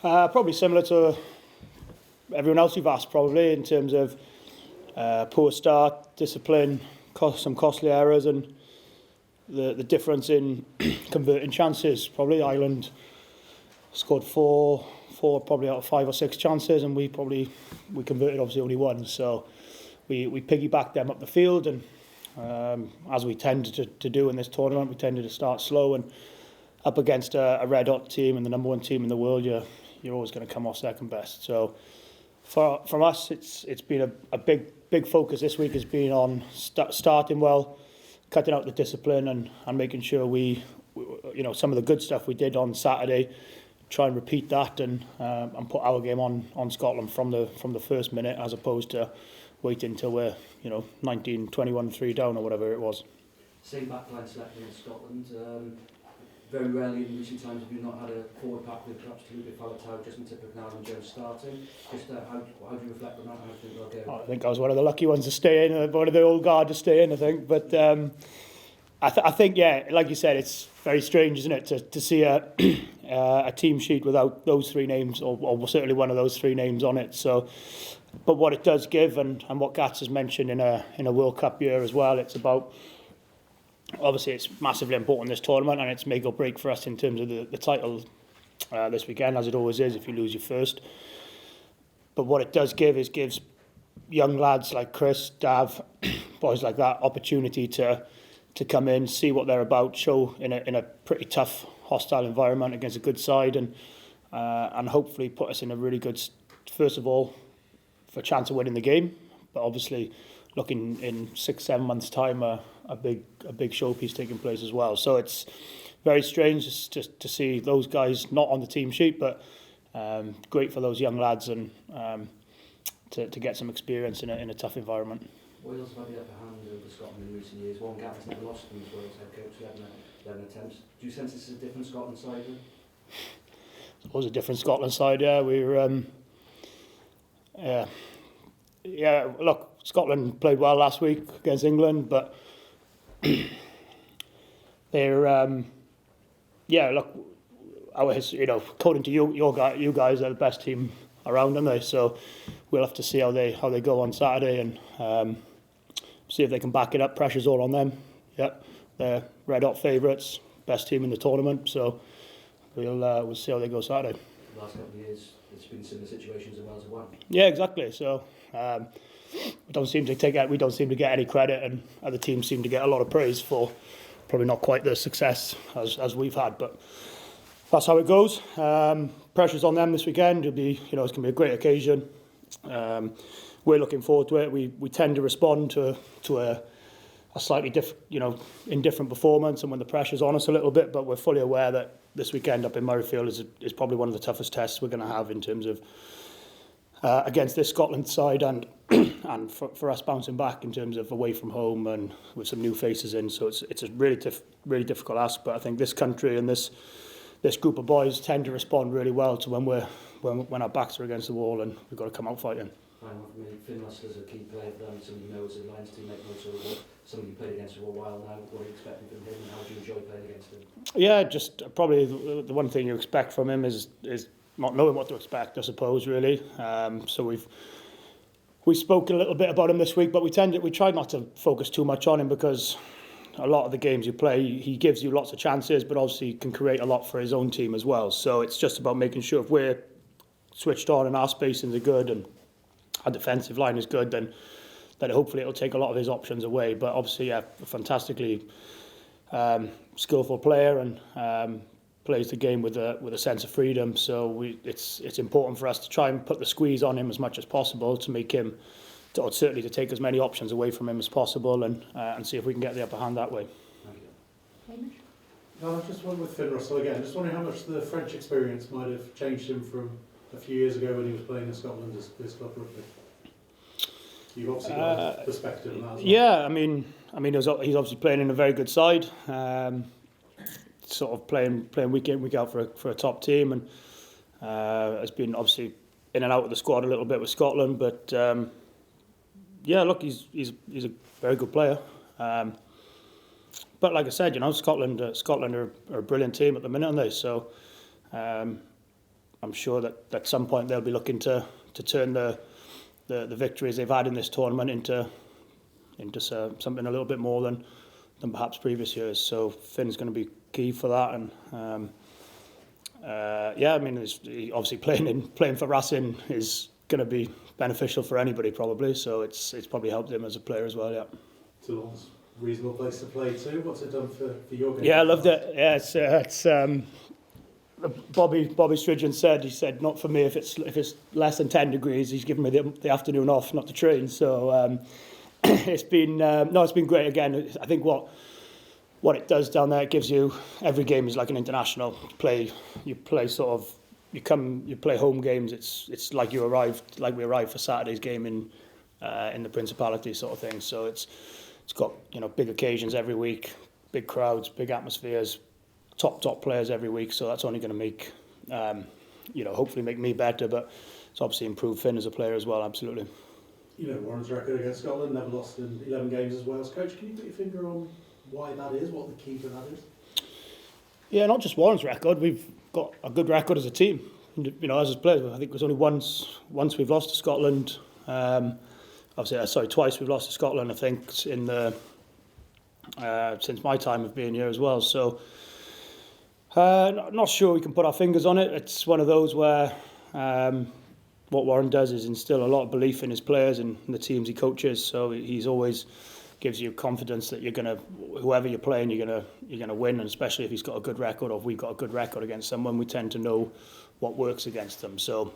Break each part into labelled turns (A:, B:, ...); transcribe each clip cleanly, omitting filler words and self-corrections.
A: Probably similar to everyone else you've asked, probably, in terms of poor start, discipline, some costly errors, and the difference in converting chances. Probably Ireland scored four probably out of 5 or 6 chances, and we converted obviously only one. So we piggybacked them up the field, and as we tended to do in this tournament, we tended to start slow, and up against a red hot team and the number 1 team in the world, you're always going to come off second best. So from us, it's been a big focus this week has been on starting well, cutting out the discipline, and making sure we some of the good stuff we did on Saturday, try and repeat that and put our game on Scotland from the first minute, as opposed to waiting until we're 19, 21, 3 down or whatever it was.
B: Same backline selecting in Scotland. Very rarely in recent times have you not had a forward pack with perhaps Talupi Faletau, Justin Tipper, and Jones starting. Just how do you reflect on that? How do you think they'll go?
A: I think I was one of the lucky ones to stay in, one of the old guard to stay in, I think. But I think, yeah, like you said, it's very strange, isn't it, to see a team sheet without those 3 names, or certainly one of those 3 names on it. So, but what it does give, and what Gats has mentioned in a World Cup year as well, it's about, obviously it's massively important this tournament, and it's make or break for us in terms of the title this weekend, as it always is if you lose your first. But what it does give is gives young lads like Chris, Dav, boys like that, opportunity to come in, see what they're about, show in a pretty tough, hostile environment against a good side, and hopefully put us in a really good, first of all, for a chance of winning the game, but obviously looking in 6-7 months' time, a big showpiece taking place as well. So it's very strange just to see those guys not on the team sheet, but great for those young lads and to get some experience in a tough environment.
B: Wales have had the upper hand over Scotland in recent years. One Gavin has never lost them as Wales head coach, 11 attempts. Do you sense this is a different Scotland side?
A: It was a different Scotland side, yeah. We were, look, Scotland played well last week against England, but they're, look, our history, according to you guys are the best team around, aren't they? So we'll have to see how they go on Saturday and see if they can back it up. Pressure's all on them. Yeah, they're red hot favourites, best team in the tournament. So we'll see how they go Saturday.
B: The last couple of years, it's been similar situations in Wales have won.
A: Yeah, exactly. So we don't seem to get any credit, and other teams seem to get a lot of praise for probably not quite the success as we've had. But that's how it goes. Pressure's on them this weekend. It's going to be a great occasion. We're looking forward to it. We tend to respond to a slightly indifferent performance, and when the pressure's on us a little bit, but we're fully aware that this weekend up in Midfield is probably one of the toughest tests we're going to have in terms of against this Scotland side, and for us bouncing back in terms of away from home and with some new faces in. So it's a really difficult ask, but I think this country and this group of boys tend to respond really well to when our backs are against the wall and we've got to come out fighting.
B: Final for me, Finn Russell's a key player for them. Somebody you know as a Lions teammate, also somebody you played against for a while now. What are you expecting from him, and how do you enjoy playing against him?
A: Yeah, just probably the one thing you expect from him is not knowing what to expect, I suppose, really. So we spoke a little bit about him this week, but we tried not to focus too much on him, because a lot of the games you play, he gives you lots of chances, but obviously can create a lot for his own team as well. So it's just about making sure if we're switched on and our spacings are good and our defensive line is good, then hopefully it'll take a lot of his options away. But obviously, yeah, a fantastically skillful player, and plays the game with a sense of freedom. So it's important for us to try and put the squeeze on him as much as possible to make him, or certainly to take as many options away from him as possible, and see if we can get the upper hand that way.
B: Thank you.
C: No, I just went with Finn Russell again. Just wondering how much the French experience might have changed him from a few years ago when he was playing in Scotland as club rugby. You've obviously got a perspective on that as well.
A: Yeah, I mean, he's obviously playing in a very good side, sort of playing week in, week out for a top team, and has been obviously in and out of the squad a little bit with Scotland, but yeah, look, he's a very good player. But like I said, Scotland are a brilliant team at the minute, aren't they? So I'm sure that at some point they'll be looking to turn the victories they've had in this tournament into something a little bit more than perhaps previous years. So Finn's going to be key for that, and I mean, obviously playing for Racing is going to be beneficial for anybody probably. So it's probably helped him as a player as well. Yeah.
C: Toulon's a reasonable place to play too. What's it done for your game?
A: Yeah, I loved it. Yeah, it's Bobby Stridgen said, he said, not for me if it's less than 10 degrees. He's given me the afternoon off, not to train. So it's been great. Again, I think what it does down there, it gives you, every game is like an international. You play home games. It's like we arrived for Saturday's game in the Principality sort of thing. So it's got, you know, big occasions every week, big crowds, big atmospheres, top players every week. So that's only going to make, hopefully make me better, but it's obviously improved Finn as a player as well. Absolutely.
C: You know, Warren's record against Scotland, never lost in 11 games as Wales coach. Can you put your finger on why that is, what the key to that is? Yeah,
A: not just Warren's record. We've got a good record as a team. You know, as players, I think it was only once we've lost to Scotland. Twice we've lost to Scotland, I think, in the since my time of being here as well. So, not sure we can put our fingers on it. It's one of those where what Warren does is instill a lot of belief in his players and the teams he coaches. So he's always gives you confidence that whoever you're playing, you're gonna win, and especially if he's got a good record, or if we've got a good record against someone, we tend to know what works against them. So,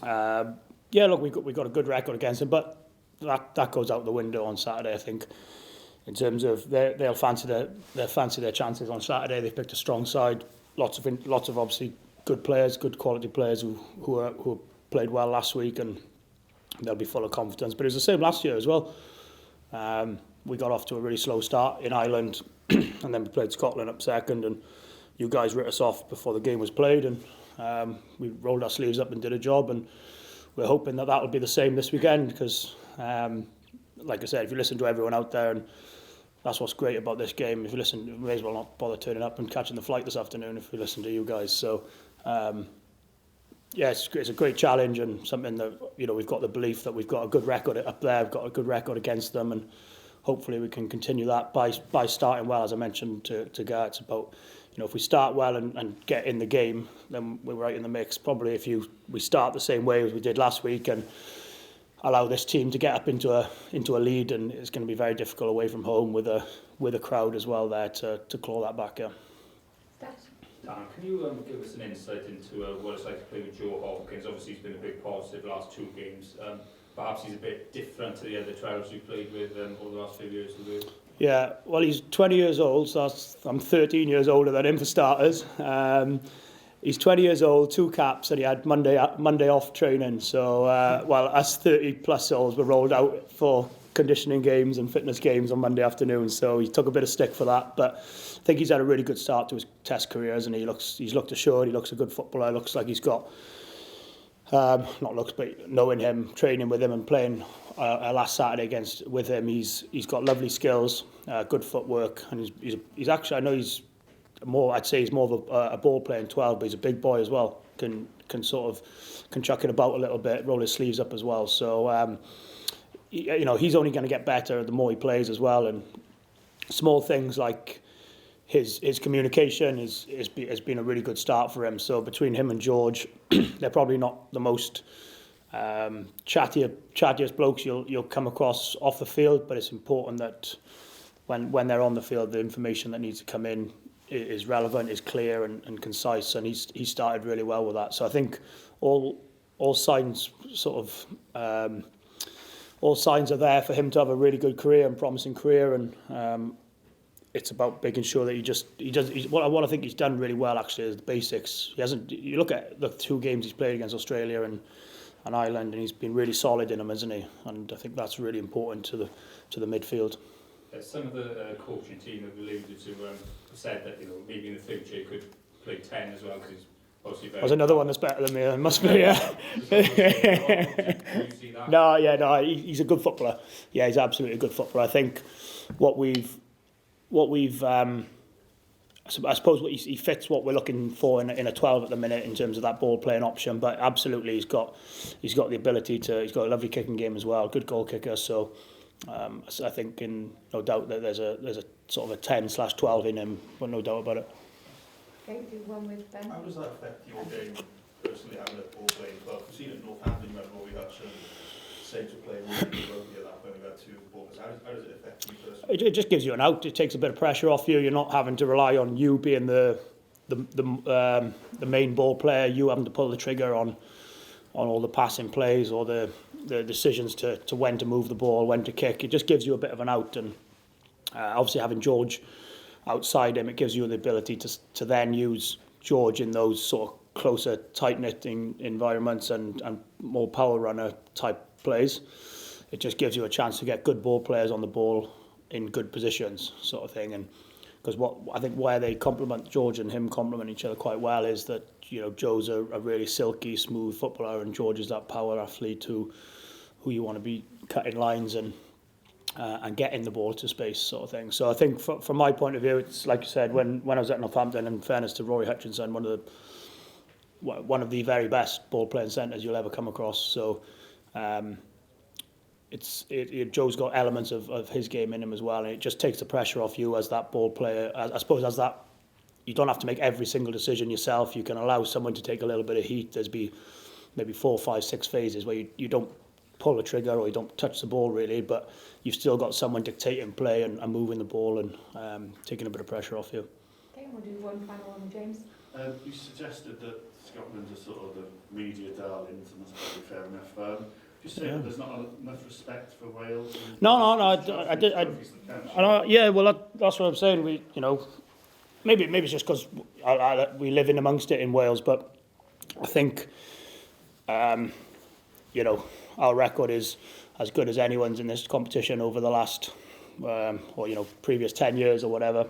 A: look, we got a good record against them, but that goes out the window on Saturday, I think. In terms of they'll fancy their chances on Saturday. They've picked a strong side, lots of obviously good players, good quality players who played well last week, and they'll be full of confidence. But it was the same last year as well. We got off to a really slow start in Ireland, and then we played Scotland up second, and you guys writ us off before the game was played, and we rolled our sleeves up and did a job, and we're hoping that will be the same this weekend, because like I said, if you listen to everyone out there, and that's what's great about this game, if you listen, you may as well not bother turning up and catching the flight this afternoon if you listen to you guys. So it's a great challenge, and something that, you know, we've got the belief that we've got a good record up there, we've got a good record against them, and hopefully we can continue that by starting well. As I mentioned to Gar, it's about, you know, if we start well and get in the game, then we're right in the mix. Probably if we start the same way as we did last week and allow this team to get up into a lead, and it's going to be very difficult away from home with a crowd as well there to claw that back. Yeah.
D: Dan, can you give us an insight into what it's like to play with Joe Hawkins? Obviously, he's been a big positive the last 2 games. Perhaps he's a bit different to the other 12s you've played with over the last few years.
A: Yeah, well, he's 20 years old, so I'm 13 years older than him for starters. He's 20 years old, 2 caps, and he had Monday off training. So, while us 30-plus souls were rolled out for conditioning games and fitness games on Monday afternoon, so he took a bit of stick for that. But I think he's had a really good start to his test career, and he's looked assured. He looks a good footballer. Looks like he's got not looks, but knowing him, training with him, and playing last Saturday with him, he's got lovely skills, good footwork, and he's actually, I know he's more. I'd say he's more of a ball playing 12, but he's a big boy as well. Can chuck it about a little bit, roll his sleeves up as well. So you know, he's only going to get better the more he plays as well. And small things like his communication has been a really good start for him. So between him and George, they're probably not the most chattiest blokes you'll come across off the field, but it's important that when they're on the field, the information that needs to come in is relevant, is clear and concise, and he started really well with that. So I think all signs are there for him to have a really good career and promising career, and it's about making sure that he does what I think he's done really well actually is the basics. You look at the 2 games he's played against Australia and Ireland, and he's been really solid in them, isn't he? And I think that's really important to the midfield.
D: Some of the coaching team have alluded to said that, you know, maybe in the future he could play 10 as well, because he's obviously very...
A: There's another one that's better than me. It must be, yeah. No, he's a good footballer. Yeah, he's absolutely a good footballer. I think what we've I suppose he fits what we're looking for in a 12 at the minute in terms of that ball playing option. But absolutely, he's got the ability to. He's got a lovely kicking game as well, good goal kicker. So I think no doubt that there's a sort of a 10/12 in him, but no doubt about it.
E: Okay, do one with Ben.
F: How does that affect your game personally, having a ball playing club? We've seen at Northampton, you remember, we had some saints who played really rugby at that point, we had 2 balls. How does it affect you personally?
A: It just gives you an out. It takes a bit of pressure off you. You're not having to rely on you being the main ball player. You having to pull the trigger on all the passing plays or the decisions to when to move the ball, when to kick. It just gives you a bit of an out. And obviously having George outside him, it gives you the ability to then use George in those sort of closer, tight-knit environments and more power runner type plays. It just gives you a chance to get good ball players on the ball in good positions, sort of thing. And because I think where they complement George and him complement each other quite well is that, you know, Joe's a really silky, smooth footballer, and George is that power athlete who you want to be cutting lines and getting the ball to space, sort of thing. So I think from my point of view, it's like you said, when I was at Northampton, in fairness to Rory Hutchinson, one of the very best ball playing centres you'll ever come across. So Joe's got elements of his game in him as well, and it just takes the pressure off you as that ball player. I suppose as that, you don't have to make every single decision yourself. You can allow someone to take a little bit of heat. There's maybe 4, 5, 6 phases where you don't pull a trigger or you don't touch the ball really, but you've still got someone dictating play and moving the ball and taking a bit of pressure off you.
E: Okay, we'll do one final one with James.
F: You suggested that Scotland are sort of the media darlings, and that's probably fair enough. You say that there's not enough respect for Wales?
A: No, yeah, well, that's what I'm saying. We, you know, maybe it's just because we live in amongst it in Wales, but I think, you know, our record is as good as anyone's in this competition over the last, or, you know, previous 10 years or whatever.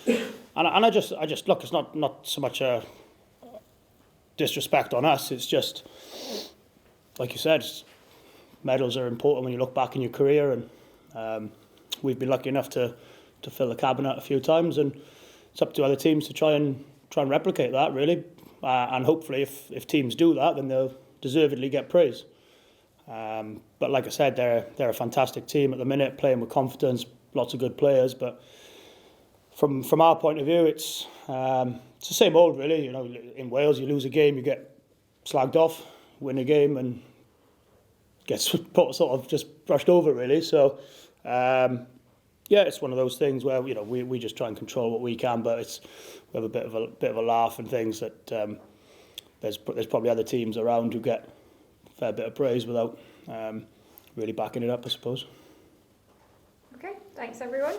A: And I just look, it's not so much a disrespect on us. It's just, like you said, medals are important when you look back in your career, and we've been lucky enough to fill the cabinet a few times, and it's up to other teams to try and replicate that, really. And hopefully, if teams do that, then they'll deservedly get praise. But like I said, they're a fantastic team at the minute, playing with confidence, lots of good players. But from our point of view, it's the same old, really. You know, in Wales, you lose a game, you get slagged off. Win a game and gets sort of just brushed over, really. So yeah, it's one of those things where, you know, we just try and control what we can, but we have a bit of a laugh and things that there's probably other teams around who get a fair bit of praise without really backing it up, I suppose.
E: Okay, thanks everyone.